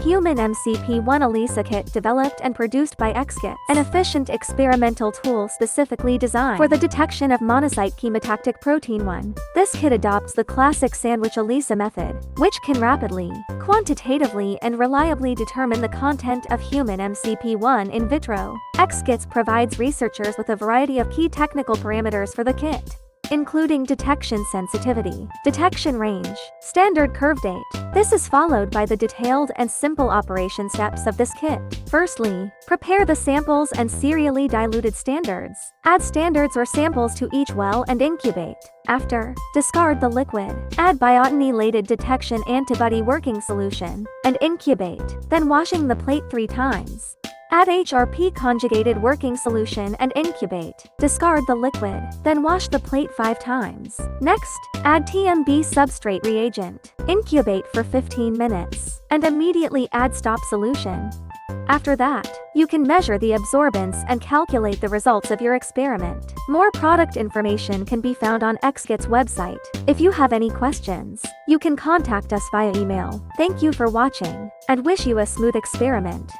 Human MCP-1 ELISA Kit developed and produced by ExKits, an efficient experimental tool specifically designed for the detection of monocyte chemotactic protein 1. This kit adopts the classic sandwich ELISA method, which can rapidly, quantitatively, and reliably determine the content of human MCP-1 in vitro. ExKits provides researchers with a variety of key technical parameters for the kit, including detection sensitivity, detection range, standard curve date. This is followed by the detailed and simple operation steps of this kit. Firstly, prepare the samples and serially diluted standards. Add standards or samples to each well and incubate. After, discard the liquid. Add biotinylated detection antibody working solution, and incubate, then washing the plate 3 times. Add HRP conjugated working solution and incubate. Discard the liquid, then wash the plate 5 times. Next, add TMB substrate reagent. Incubate for 15 minutes, and immediately add stop solution. After that, you can measure the absorbance and calculate the results of your experiment. More product information can be found on ExKits website. If you have any questions, you can contact us via email. Thank you for watching, and wish you a smooth experiment.